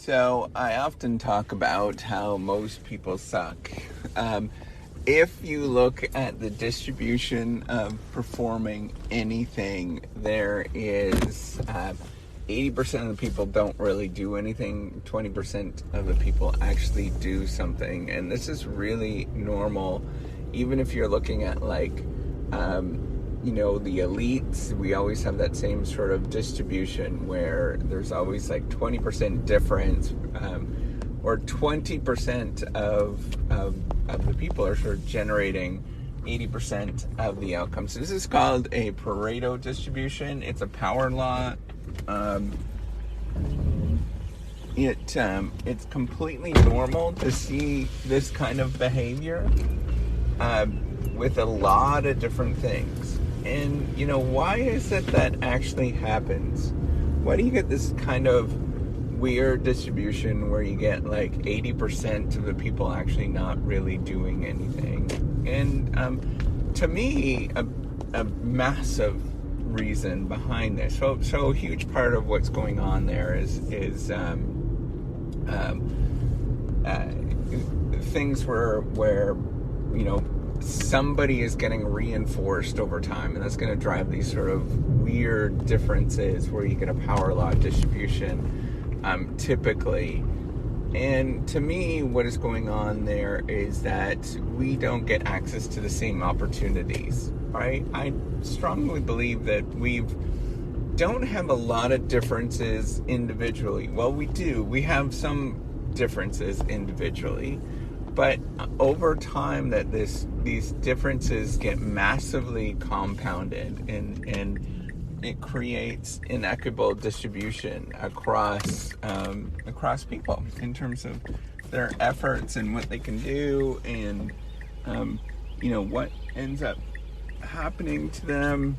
So I often talk about how most people suck. If you look at the distribution of performing anything, there is 80% of the people don't really do anything, 20% of the people actually do something. And this is really normal, even if you're looking at the elites. We always have that same sort of distribution where there's always like 20% difference, or 20% of the people are sort of generating 80% of the outcomes. So this is called a Pareto distribution. It's a power law. It's completely normal to see this kind of behavior with a lot of different things. And, why is it that actually happens? Why do you get this kind of weird distribution where you get like 80% of the people actually not really doing anything? And to me, a massive reason behind this. So a huge part of what's going on there is things where somebody is getting reinforced over time, and that's going to drive these sort of weird differences where you get a power law distribution typically. And to me, what is going on there is that we don't get access to the same opportunities, right? I strongly believe that we don't have a lot of differences individually. Well, we do. We have some differences individually, but over time that these differences get massively compounded, and it creates inequitable distribution across people in terms of their efforts and what they can do, and what ends up happening to them.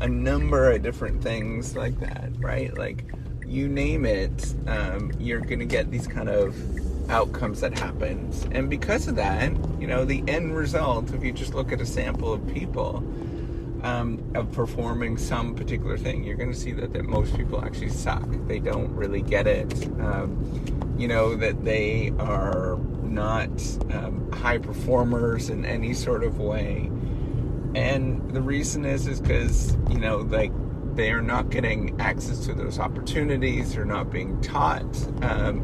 A number of different things like that, right? Like, you name it, you're going to get these kind of outcomes that happens. And because of that, the end result, if you just look at a sample of people of performing some particular thing, you're going to see that most people actually suck. They don't really get it. That they are not high performers in any sort of way. And the reason is because, they are not getting access to those opportunities. They're not being taught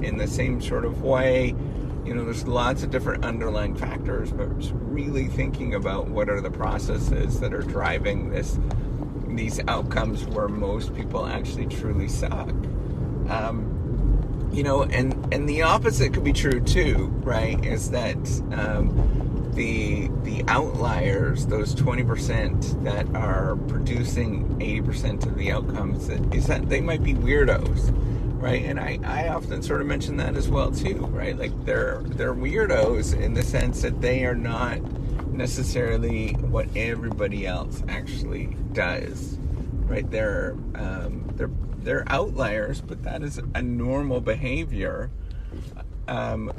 in the same sort of way. There's lots of different underlying factors, but just really thinking about what are the processes that are driving these outcomes where most people actually truly suck. And the opposite could be true too, right? Is that the outliers, those 20% that are producing 80% of the outcomes, is that they might be weirdos, right? And I often sort of mention that as well too, right? Like they're weirdos in the sense that they are not necessarily what everybody else actually does, right? They're outliers, but that is a normal behavior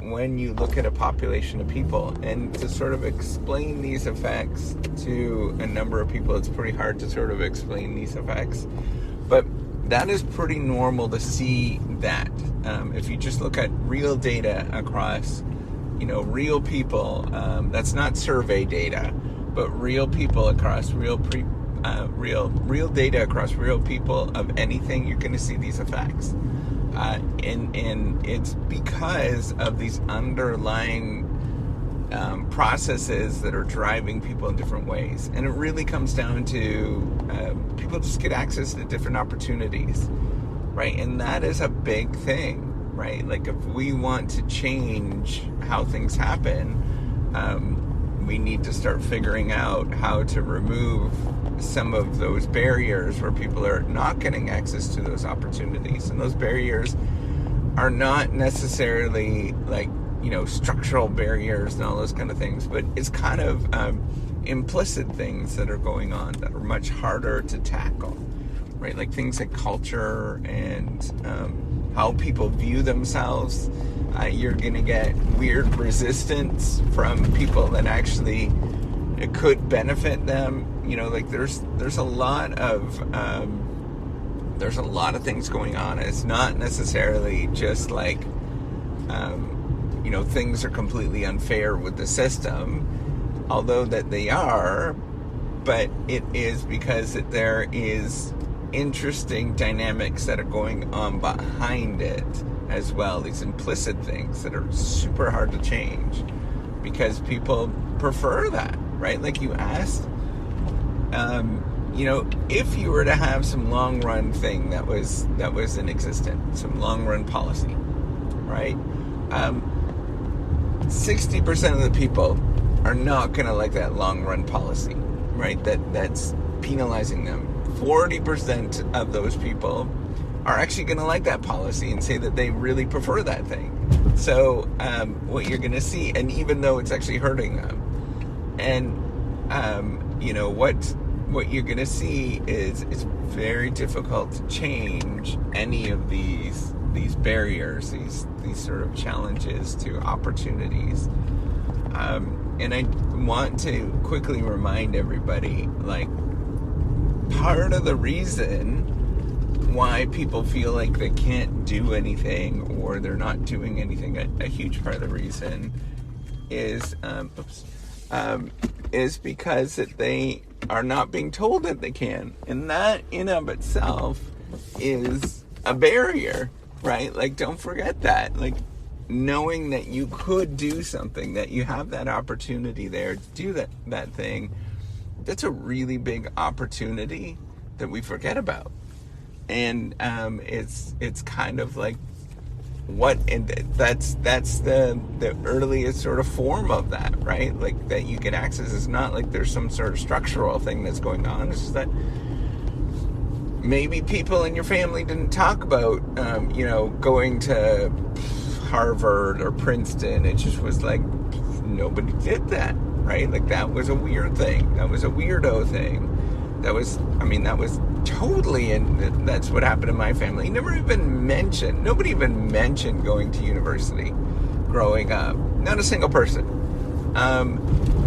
when you look at a population of people. And to sort of explain these effects to a number of people, it's pretty hard to sort of explain these effects, but that is pretty normal to see that. If you just look at real data across, real people, that's not survey data, but real people across real data across real people of anything, you're going to see these effects. And it's because of these underlying processes that are driving people in different ways. And it really comes down to people just get access to different opportunities, right? And that is a big thing, right? Like, if we want to change how things happen, we need to start figuring out how to remove some of those barriers where people are not getting access to those opportunities. And those barriers are not necessarily like, structural barriers and all those kind of things, but it's kind of implicit things that are going on that are much harder to tackle, right? Like things like culture and how people view themselves. You're going to get weird resistance from people that actually it could benefit them. Like there's a lot of There's a lot of things going on. It's not necessarily just like, things are completely unfair with the system, although that they are, but it is because there is interesting dynamics that are going on behind it as well. These implicit things that are super hard to change because people prefer that, right? Like you asked, if you were to have some long run thing that was in existence, some long run policy, right? 60% of the people are not going to like that long run policy, right? That's penalizing them. 40% of those people are actually going to like that policy and say that they really prefer that thing. So what you're going to see, and even though it's actually hurting them, and what you're going to see is it's very difficult to change any of these barriers, these sort of challenges to opportunities. And I want to quickly remind everybody, like, part of the reason why people feel like they can't do anything or they're not doing anything, a huge part of the reason is because that they are not being told that they can. And that in of itself is a barrier, right? Like, don't forget that. Like, knowing that you could do something, that you have that opportunity there to do that thing, that's a really big opportunity that we forget about. And it's kind of like that's the earliest sort of form of that, right? Like, that you can access. It's not like there's some sort of structural thing that's going on. It's just that maybe people in your family didn't talk about going to Harvard or Princeton. It just was like nobody did that, right? Like, that was a weird thing. That was a weirdo thing. That was totally, and that's what happened in my family. Nobody even mentioned going to university growing up. Not a single person.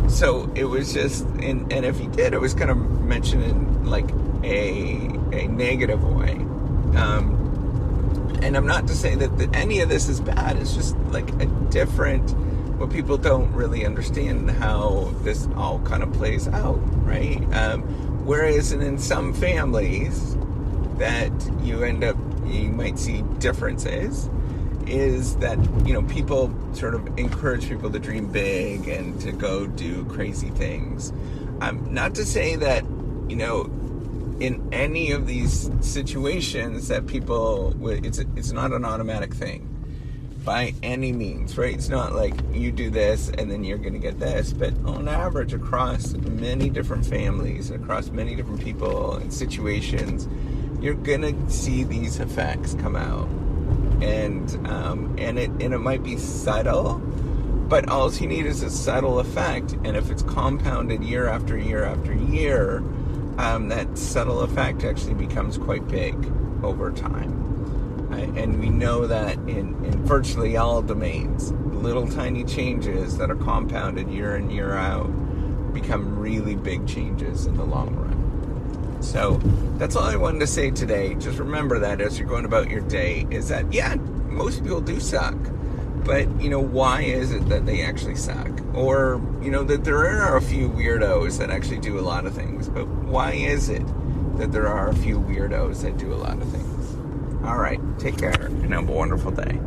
So it was just, and if you did, it was kind of mentioned in like a negative way. And I'm not to say that any of this is bad. It's just like a different, what people don't really understand how this all kind of plays out, right? Whereas in some families that you might see differences, is that, people sort of encourage people to dream big and to go do crazy things. Not to say that, in any of these situations that people, it's not an automatic thing by any means, right? It's not like you do this and then you're going to get this, but on average, across many different families, across many different people and situations, you're going to see these effects come out. And it might be subtle, but all you need is a subtle effect. And if it's compounded year after year after year, that subtle effect actually becomes quite big over time. And we know that in virtually all domains, little tiny changes that are compounded year in, year out become really big changes in the long run. So that's all I wanted to say today. Just remember that as you're going about your day, is that, yeah, most people do suck. But, why is it that they actually suck? Or, that there are a few weirdos that actually do a lot of things. But why is it that there are a few weirdos that do a lot of things? All right, take care and have a wonderful day.